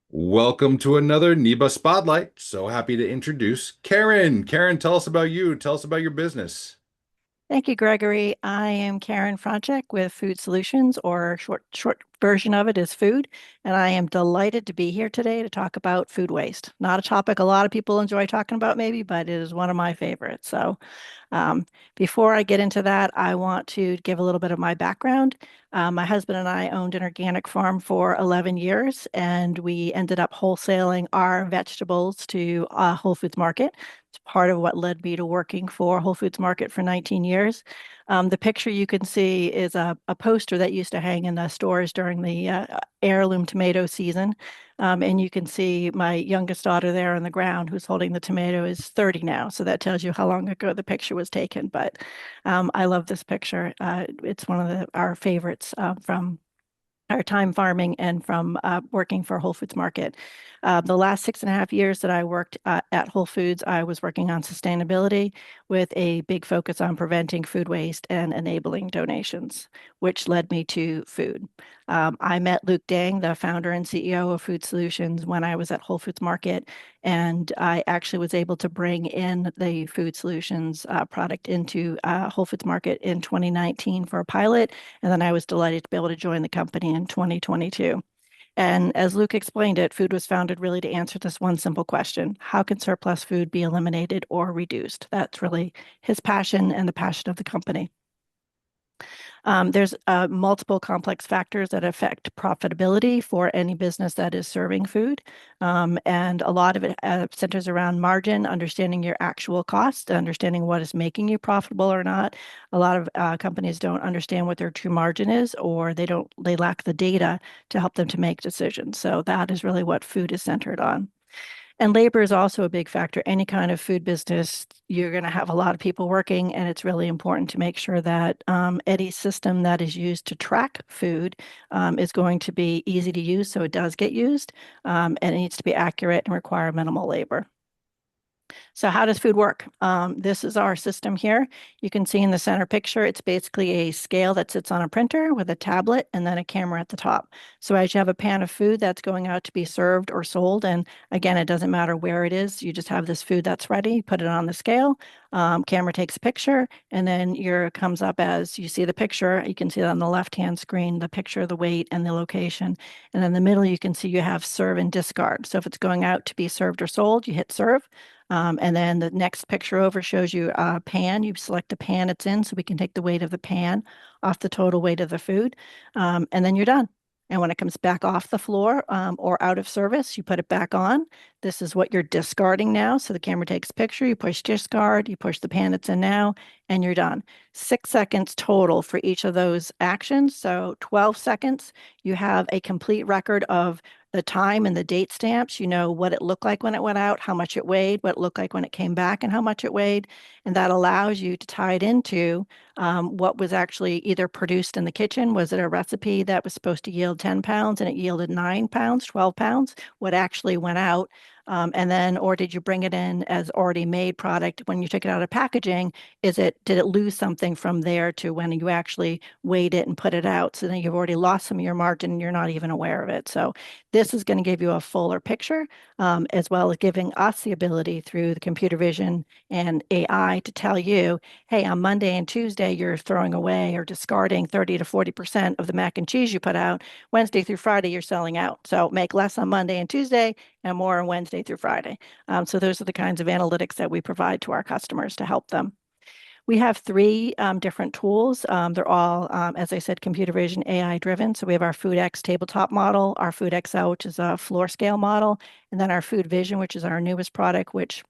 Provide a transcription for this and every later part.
Welcome to another NEBA Spotlight. So happy to introduce Karen. Karen, tell us about you. Tell us about your business. Thank you, Gregory. I am Karen Franchek with Food Solutions, or short version of it is food, and I am delighted to be here today to talk about food waste. Not a topic a lot of people enjoy talking about, maybe, but it is one of my favorites. Um, Before I get into that, I want to give a little bit of my background. My husband and I owned an organic farm for 11 years, and we ended up wholesaling our vegetables to Whole Foods Market. It's part of what led me to working for Whole Foods Market for 19 years. The picture you can see is a poster that used to hang in the stores during the heirloom tomato season. And you can see my youngest daughter there on the ground who's holding the tomato is 30 now. So that tells you how long ago the picture was taken. But I love this picture. It's one of our favorites from our time farming and from working for Whole Foods Market. The last 6.5 years that I worked at Whole Foods, I was working on sustainability with a big focus on preventing food waste and enabling donations, which led me to food. I met Luke Dang, the founder and CEO of Food Solutions, when I was at Whole Foods Market, and I actually was able to bring in the Food Solutions product into Whole Foods Market in 2019 for a pilot, and then I was delighted to be able to join the company in 2022. And as Luke explained it, food was founded really to answer this one simple question: how can surplus food be eliminated or reduced? That's really his passion and the passion of the company. There's multiple complex factors that affect profitability for any business that is serving food. And a lot of it centers around margin, understanding your actual cost, understanding what is making you profitable or not. A lot of companies don't understand what their true margin is, or they lack the data to help them to make decisions. So that is really what food is centered on. And labor is also a big factor. Any kind of food business, you're going to have a lot of people working, and it's really important to make sure that any system that is used to track food is going to be easy to use so it does get used, and it needs to be accurate and require minimal labor. So how does food work? This is our system here. You can see in the center picture, it's basically a scale that sits on a printer with a tablet and then a camera at the top. So as you have a pan of food that's going out to be served or sold, and again, it doesn't matter where it is, you just have this food that's ready, you put it on the scale, camera takes a picture, and then your comes up as you see the picture. You can see that on the left-hand screen, the picture, the weight, and the location. And in the middle, you can see you have serve and discard. So if it's going out to be served or sold, you hit serve. And then the next picture over shows you a pan. You select the pan it's in so we can take the weight of the pan off the total weight of the food. And then you're done. And when it comes back off the floor or out of service, you put it back on. This is what you're discarding now. So the camera takes a picture, you push discard, you push the pan it's in now, and you're done. 6 seconds total for each of those actions. So 12 seconds, you have a complete record of the time and the date stamps. You know what it looked like when it went out, how much it weighed, what it looked like when it came back, and how much it weighed. And that allows you to tie it into what was actually either produced in the kitchen. Was it a recipe that was supposed to yield 10 pounds and it yielded 9 pounds, 12 pounds? What actually went out? And then, or did you bring it in as already made product when you took it out of packaging? Did it lose something from there to when you actually weighed it and put it out? So then you've already lost some of your margin and you're not even aware of it. So this is going to give you a fuller picture, as well as giving us the ability through the computer vision and AI to tell you, hey, on Monday and Tuesday, you're throwing away or discarding 30 to 40% of the mac and cheese you put out. Wednesday through Friday, you're selling out. So make less on Monday and Tuesday and more on Wednesday through Friday. So those are the kinds of analytics that we provide to our customers to help them. We have three different tools. They're all, as I said, computer vision AI driven. So we have our FoodX tabletop model, our Food XL, which is a floor scale model, and then our Food Vision, which is our newest product, which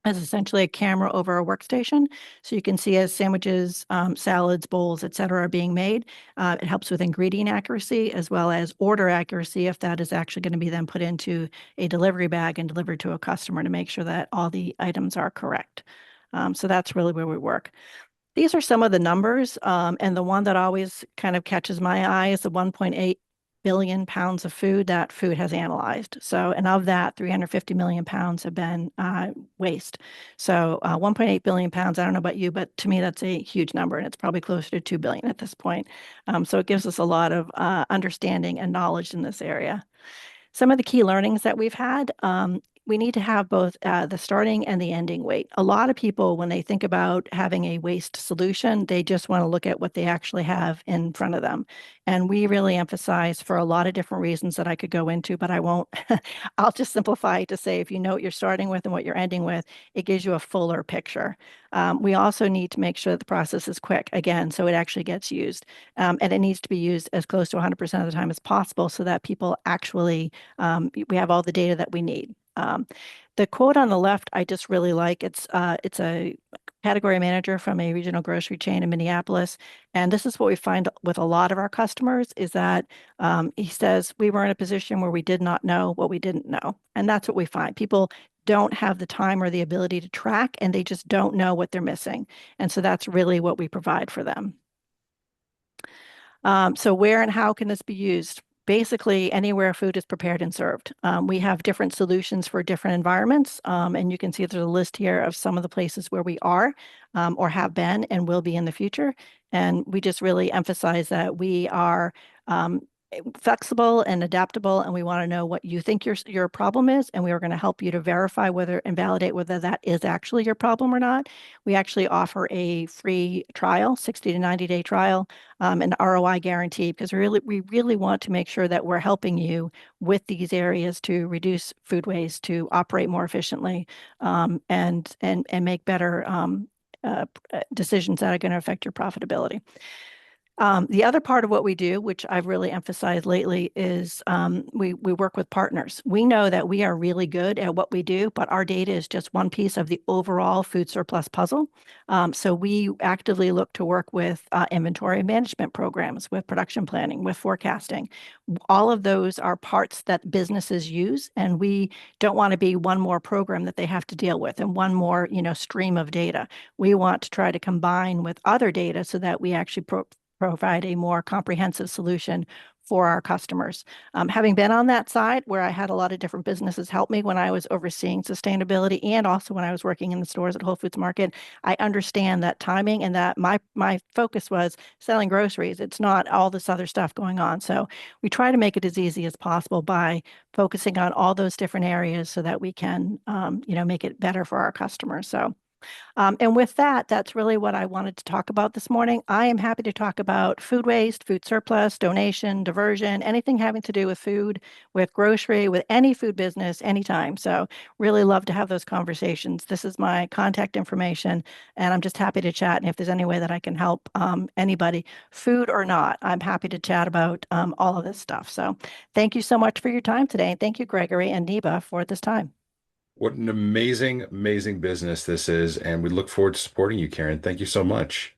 is essentially a camera over a workstation. So you can see as sandwiches, salads, bowls, et cetera, are being made. It helps with ingredient accuracy as well as order accuracy if that is actually going to be then put into a delivery bag and delivered to a customer to make sure that all the items are correct. So that's really where we work. These are some of the numbers, and the one that always kind of catches my eye is the 1.8 billion pounds of food that food has analyzed. So, and of that, 350 million pounds have been waste. So, 1.8 billion pounds, I don't know about you, but to me, that's a huge number, and it's probably closer to 2 billion at this point. So it gives us a lot of understanding and knowledge in this area. Some of the key learnings that we've had, we need to have both the starting and the ending weight. A lot of people, when they think about having a waste solution, they just want to look at what they actually have in front of them. And we really emphasize for a lot of different reasons that I could go into, but I won't. I'll just simplify to say if you know what you're starting with and what you're ending with, it gives you a fuller picture. We also need to make sure that the process is quick, again, so it actually gets used. And it needs to be used as close to 100% of the time as possible so that people actually we have all the data that we need. The quote on the left, I just really like. It's a category manager from a regional grocery chain in Minneapolis, and this is what we find with a lot of our customers is that he says we were in a position where we did not know what we didn't know, and that's what we find. People don't have the time or the ability to track, and they just don't know what they're missing, and so that's really what we provide for them. So where and how can this be used? Basically, anywhere food is prepared and served. We have different solutions for different environments, and you can see there's a list here of some of the places where we are or have been and will be in the future. And we just really emphasize that we are flexible and adaptable, and we want to know what you think your problem is, and we are going to help you to verify whether and validate whether that is actually your problem or not. We actually offer a free trial, 60 to 90-day trial, an ROI guarantee, because we really want to make sure that we're helping you with these areas to reduce food waste, to operate more efficiently, and make better decisions that are going to affect your profitability. The other part of what we do, which I've really emphasized lately, is we work with partners. We know that we are really good at what we do, but our data is just one piece of the overall food surplus puzzle. So we actively look to work with inventory management programs, with production planning, with forecasting. All of those are parts that businesses use, and we don't want to be one more program that they have to deal with and one more, stream of data. We want to try to combine with other data so that we actually provide a more comprehensive solution for our customers. Having been on that side where I had a lot of different businesses help me when I was overseeing sustainability and also when I was working in the stores at Whole Foods Market, I understand that timing and that my focus was selling groceries. It's not all this other stuff going on. So we try to make it as easy as possible by focusing on all those different areas so that we can, make it better for our customers. So and with that, that's really what I wanted to talk about this morning. I am happy to talk about food waste, food surplus, donation, diversion, anything having to do with food, with grocery, with any food business, anytime. So really love to have those conversations. This is my contact information, and I'm just happy to chat. And if there's any way that I can help anybody, food or not, I'm happy to chat about all of this stuff. So thank you so much for your time today. And thank you, Gregory and NEBA, for this time. What an amazing, amazing business this is, and we look forward to supporting you, Karen. Thank you so much.